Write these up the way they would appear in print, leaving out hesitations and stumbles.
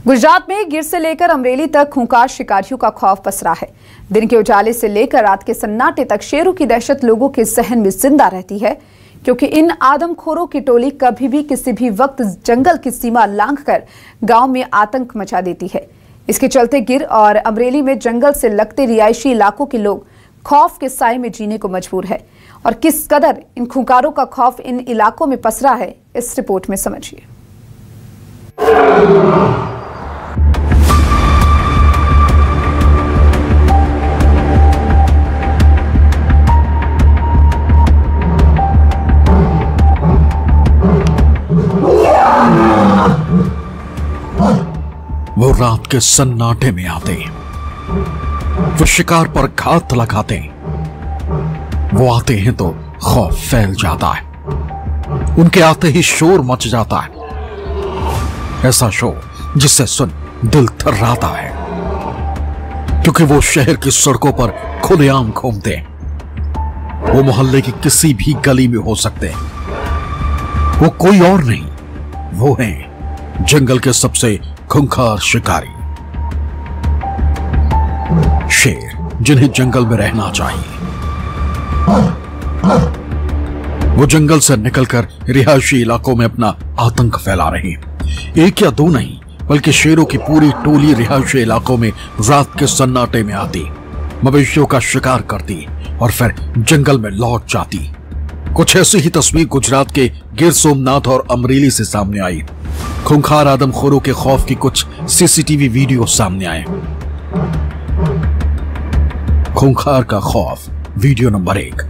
गुजरात में गिर से लेकर अमरेली तक खूंखार शिकारियों का खौफ पसरा है। दिन के उजाले से लेकर रात के सन्नाटे तक शेरों की दहशत लोगों के जहन में जिंदा रहती है, क्योंकि इन आदमखोरों की टोली कभी भी किसी भी वक्त जंगल की सीमा लांघकर गांव में आतंक मचा देती है। इसके चलते गिर और अमरेली में जंगल से लगते रिहायशी इलाकों के लोग खौफ के साए में जीने को मजबूर है। और किस कदर इन खूंखारों का खौफ इन इलाकों में पसरा है, इस रिपोर्ट में समझिए। वो रात के सन्नाटे में आते, वो शिकार पर घात लगाते, वो आते हैं तो खौफ फैल जाता है। उनके आते ही शोर मच जाता है, ऐसा शोर जिससे सुन दिल थर्राता है, क्योंकि वो शहर की सड़कों पर खुलेआम घूमते हैं। वो मोहल्ले की किसी भी गली में हो सकते हैं। वो कोई और नहीं, वो हैं जंगल के सबसे खूंखार शिकारी, शेर, जिन्हें जंगल में रहना चाहिए। वो जंगल से निकलकर रिहायशी इलाकों में अपना आतंक फैला रहे हैं। एक या दो नहीं, बल्कि शेरों की पूरी टोली रिहायशी इलाकों में रात के सन्नाटे में आती, मवेशियों का शिकार करती और फिर जंगल में लौट जाती। कुछ ऐसी ही तस्वीर गुजरात के गिर सोमनाथ और अमरेली से सामने आई। खूंखार आदमखोरों के खौफ की कुछ सीसीटीवी वीडियो सामने आए। खूंखार का खौफ, वीडियो नंबर 1।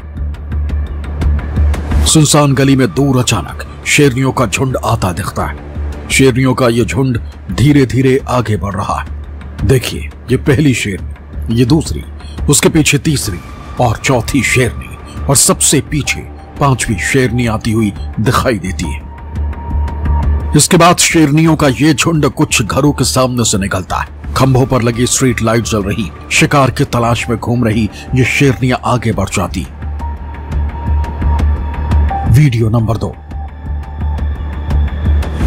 सुनसान गली में दूर अचानक शेरनियों का झुंड आता दिखता है। शेरनियों का यह झुंड धीरे धीरे आगे बढ़ रहा है। देखिए, ये पहली शेरनी, ये दूसरी, उसके पीछे तीसरी और चौथी शेरनी, और सबसे पीछे पांचवी शेरनी आती हुई दिखाई देती है। इसके बाद शेरनियों का यह झुंड कुछ घरों के सामने से निकलता है। खंभों पर लगी स्ट्रीट लाइट जल रही, शिकार की तलाश में घूम रही ये शेरनियां आगे बढ़ जाती। Video number 2।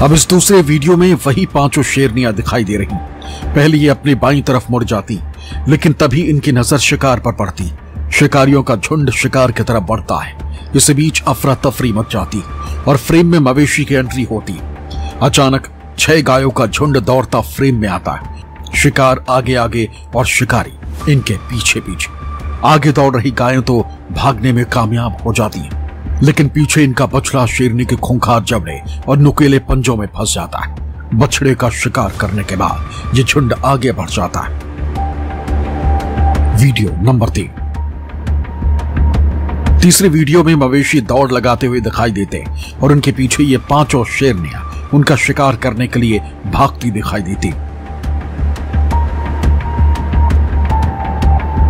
अब इस दूसरे वीडियो में वही पांचों शेरनियां दिखाई दे रही। पहले ये अपनी बाईं तरफ मुड़ जाती, लेकिन तभी इनकी नजर शिकार पर पड़ती। शिकारियों का झुंड शिकार की तरफ बढ़ता है। इस बीच अफरा तफरी मच जाती और फ्रेम में मवेशी की एंट्री होती। अचानक 6 गायों का झुंड दौड़ता फ्रेम में आता है। शिकार आगे आगे और शिकारी इनके पीछे पीछे। आगे दौड़ रही गायें तो भागने में कामयाब हो जाती हैं, लेकिन पीछे इनका बछड़ा शेरनी के खूंखार जबड़े और नुकीले पंजों में फंस जाता है। बछड़े का शिकार करने के बाद ये झुंड आगे बढ़ जाता है। Video number 3। तीसरे वीडियो में मवेशी दौड़ लगाते हुए दिखाई देते और उनके पीछे ये पांचों शेरनियां उनका शिकार करने के लिए भागती दिखाई देती।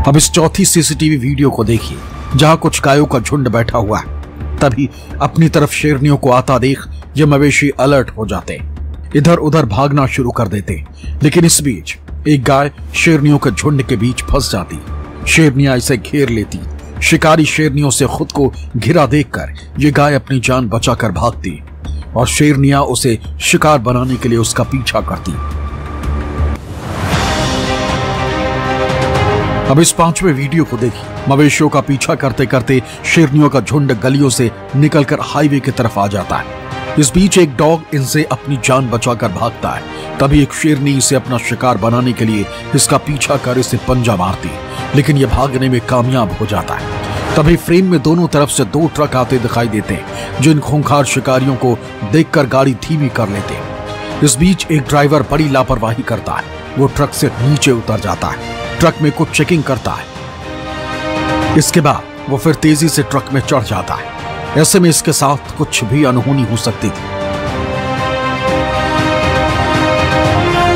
अब इस चौथी सीसीटीवी वीडियो को देखिए, जहां कुछ गायों का झुंड बैठा हुआ है। तभी अपनी तरफ शेरनियों को आता देख ये मवेशी अलर्ट हो जाते, इधर उधर भागना शुरू कर देते। लेकिन इस बीच एक गाय शेरनियों के झुंड के बीच फंस जाती। शेरनियां इसे घेर लेती। शिकारी शेरनियों से खुद को घिरा देखकर ये गाय अपनी जान बचाकर भागती और शेरनियां उसे शिकार बनाने के लिए उसका पीछा करती। अब इस पांचवें वीडियो को देखिए। मवेशियों का पीछा करते करते शेरनियों का झुंड गलियों से निकलकर हाईवे की तरफ आ जाता है। इस बीच एक डॉग इनसे अपनी जान बचाकर भागता है। तभी एक शेरनी इसे अपना शिकार बनाने के लिए इसका पीछा कर इसे पंजा मारती, लेकिन यह भागने में कामयाब हो जाता है। तभी फ्रेम में दोनों तरफ से 2 ट्रक आते दिखाई देते हैं, जो इन खूंखार शिकारियों को देखकर गाड़ी धीमी कर लेते हैं। इस बीच एक ड्राइवर बड़ी लापरवाही करता है। वो ट्रक से नीचे उतर जाता है, ट्रक में कुछ चेकिंग करता है। इसके बाद वो फिर तेजी से ट्रक में चढ़ जाता है। ऐसे में इसके साथ कुछ भी अनहोनी हो सकती थी।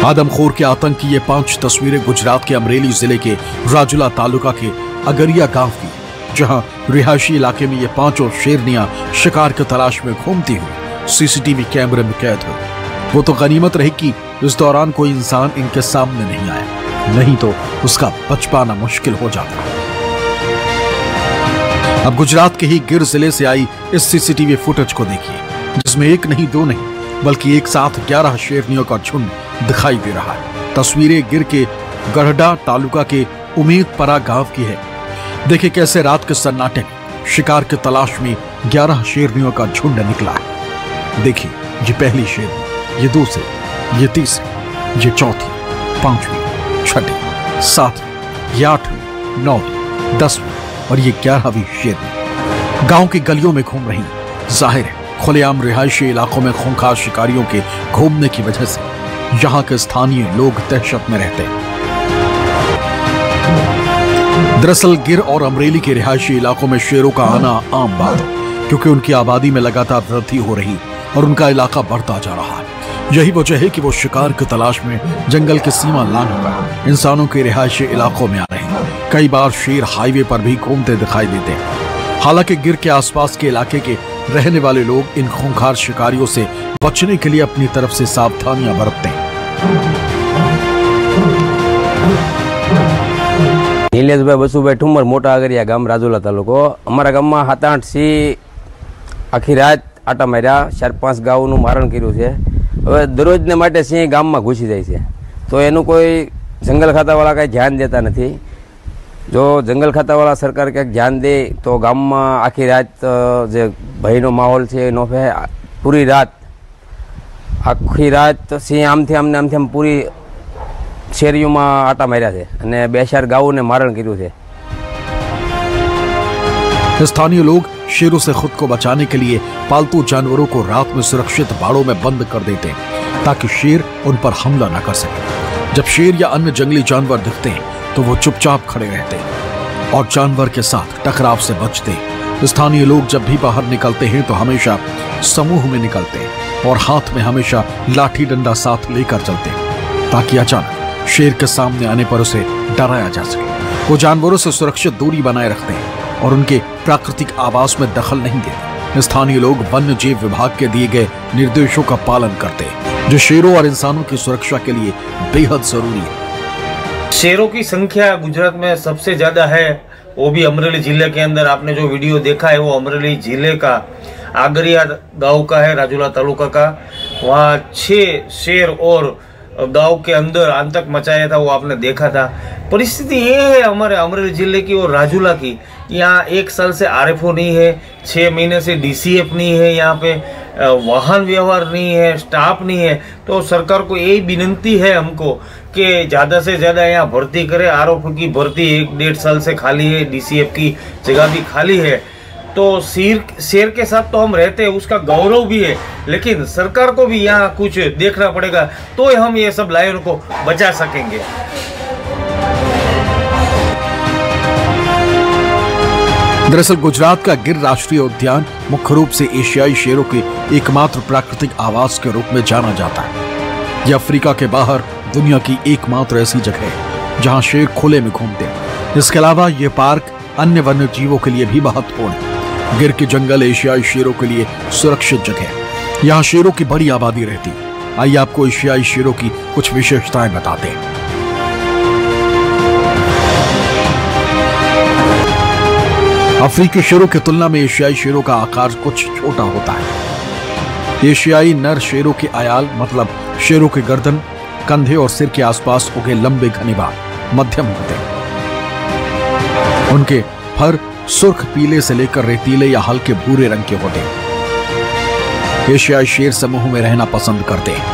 आदमखोर के आतंक की ये 5 तस्वीरें गुजरात के अमरेली जिले के राजुला तालुका के अगरिया गांव की, जहां रिहायशी इलाके में ये पांचों शेरनियां शिकार की तलाश में घूमती हुई सीसीटीवी कैमरे में कैद हो। वो तो गनीमत रही कि इस दौरान कोई इंसान इनके सामने नहीं आया, नहीं तो उसका बच पाना मुश्किल हो जाता। अब गुजरात के ही गिर जिले से आई इस सीसीटीवी फुटेज को देखिए, जिसमें एक नहीं, दो नहीं, बल्कि एक साथ 11 शेरनियों का झुंड दिखाई दे रहा है। तस्वीरें गिर के गढ़डा तालुका के उम्मीदपरा गांव की है। देखिए कैसे रात के सन्नाटे शिकार की तलाश में 11 शेरनियों का झुंड निकला है। देखिए ये पहली शेरनी, ये दूसरी, ये तीसरी, ये चौथी, पांचवी, छठी, सातवीं, ये आठवीं, नौवीं, 10वीं और ये 11वीं शेरनी गांव की गलियों में घूम रही। जाहिर है खुलेआम रिहायशी इलाकों में खूंखार शिकारियों के घूमने की वजह से यहाँ के स्थानीय लोग दहशत में रहते हैं। दरअसल गिर और अमरेली के रिहायशी इलाकों में शेरों का आना आम बात है, क्योंकि उनकी आबादी में लगातार वृद्धि हो रही और उनका इलाका बढ़ता जा रहा है। यही वजह है कि वो शिकार की तलाश में जंगल की सीमा लांघकर इंसानों के रिहायशी इलाकों में आ रहे हैं। कई बार शेर हाईवे पर भी घूमते दिखाई देते हैं। हालांकि गिर के आसपास के इलाके के रहने वाले लोग इन खूंखार शिकारियों से बचने के लिए अपनी तरफ से सावधानियां बरतते हैं। नीलेशभाई बसुभाई ठुमर मोटा आगरिया गाम રાજુલા તાલુકો। અમારા ગામમાં 7-8 સિંહ આખી રાત આટા માર્યા, 4-5 ગાઉનું મારણ કર્યું છે। હવે દરરોજને માટે સિંહ ગામમાં ઘૂસી જાય છે, તો એનું કોઈ જંગલ ખાતાવાળા કંઈ ધ્યાન દેતા નથી। જો જંગલ ખાતાવાળા સરકાર ક્યાંક ધ્યાન દે તો ગામમાં આખી રાત જે ભયનો માહોલ છે એનો પૂરી રાત આખી રાત સિંહ આમથી આમ પૂરી શેરીઓમાં આટા માર્યા છે અને 2-4 ગાઉને મારણ કર્યું છે। स्थानीय लोग शेरों से खुद को बचाने के लिए पालतू जानवरों को रात में सुरक्षित बाड़ों में बंद कर देते हैं ताकि शेर उन पर हमला न कर सके। जब शेर या अन्य जंगली जानवर दिखते हैं तो वो चुपचाप खड़े रहते हैं और जानवर के साथ टकराव से बचते हैं। स्थानीय लोग जब भी बाहर निकलते हैं तो हमेशा समूह में निकलते हैं और हाथ में हमेशा लाठी डंडा साथ लेकर चलते हैं ताकि अचानक शेर के सामने आने पर उसे डराया जा सके। वो जानवरों से सुरक्षित दूरी बनाए रखते हैं और उनके प्राकृतिक आवास में दखल नहीं देते। स्थानीय लोग वन्य जीव विभाग के दिए गए निर्देशों का पालन करते हैं, जो शेरों और इंसानों की सुरक्षा के लिए बेहद जरूरी है। शेरों की संख्या गुजरात में सबसे ज्यादा है, वो भी अमरेली जिले के अंदर। आपने जो वीडियो देखा है वो अमरेली जिले का आगरिया गांव का है, રાજુલા तालुका का। वहाँ 6 शेर और गांव के अंदर आतंक मचाया था, वो आपने देखा था। परिस्थिति ये है हमारे अमरेली जिले की और રાજુલા की। यहाँ 1 साल से RFO नहीं है, 6 महीने से DCF नहीं है, यहाँ पे वाहन व्यवहार नहीं है, स्टाफ नहीं है। तो सरकार को यही विनंती है हमको कि ज़्यादा से ज़्यादा यहाँ भर्ती करे। RFO की भर्ती 1-1.5 साल से खाली है, DCF की जगह भी खाली है। तो शेर के साथ तो हम रहते हैं, उसका गौरव भी है, लेकिन सरकार को भी यहाँ कुछ देखना पड़ेगा, तो हम ये सब लायन को बचा सकेंगे। दरअसल गुजरात का गिर राष्ट्रीय उद्यान मुख्य रूप से एशियाई शेरों के एकमात्र प्राकृतिक आवास के रूप में जाना जाता है। यह अफ्रीका के बाहर दुनिया की एकमात्र ऐसी जगह है जहां शेर खुले में घूमते हैं। इसके अलावा ये पार्क अन्य वन्य जीवों के लिए भी महत्वपूर्ण है। गिर के जंगल एशियाई शेरों के लिए सुरक्षित जगह है। यहाँ शेरों की बड़ी आबादी रहती है। आइए आपको एशियाई शेरों की कुछ विशेषताएं बताते हैं। अफ्रीकी शेरों की तुलना में एशियाई शेरों का आकार कुछ छोटा होता है। एशियाई नर शेरों के आयाल मतलब शेरों के गर्दन, कंधे और सिर के आसपास उगे लंबे घने बाल मध्यम होते हैं। उनके फर सुर्ख पीले से लेकर रेतीले या हल्के भूरे रंग के होते हैं। एशियाई शेर समूह में रहना पसंद करते हैं।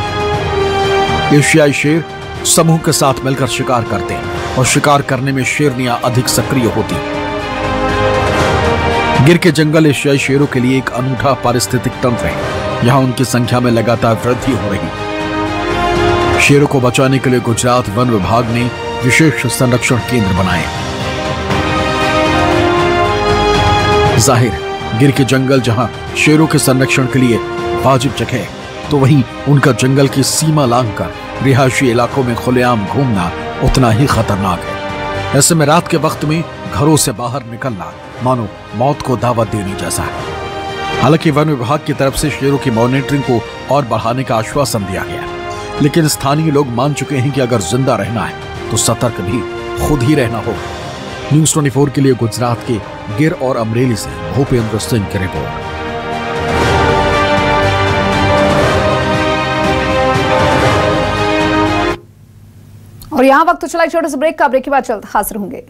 एशियाई शेर समूह के साथ मिलकर शिकार करते हैं और शिकार करने में शेरनियां अधिक सक्रिय होती हैं। गिर के जंगल एशियाई शेरों के लिए एक अनूठा पारिस्थितिक तंत्र है। यहाँ उनकी संख्या में लगातार वृद्धि हो रही है। शेरों को बचाने के लिए गुजरात वन विभाग ने विशेष संरक्षण केंद्र बनाए। जाहिर है गिर के जंगल जहां शेरों के संरक्षण के लिए वाजिब जगह है, तो वहीं उनका जंगल की सीमा लांघकर रिहायशी इलाकों में खुलेआम घूमना उतना ही खतरनाक है। ऐसे में रात के वक्त में घरों से बाहर निकलना मानो मौत को दावत देने जैसा है। हालांकि वन विभाग की तरफ से शेरों की मॉनिटरिंग को और बढ़ाने का आश्वासन दिया गया, लेकिन स्थानीय लोग मान चुके हैं कि अगर जिंदा रहना है तो सतर्क भी खुद ही रहना होगा। न्यूज़ 24 के लिए गुजरात के गिर और अमरेली से भूपेंद्र सिंह की रिपोर्ट। और यहाँ वक्त तो चला एक छोटे से ब्रेक का। ब्रेक के बाद जल्द हाजिर होंगे।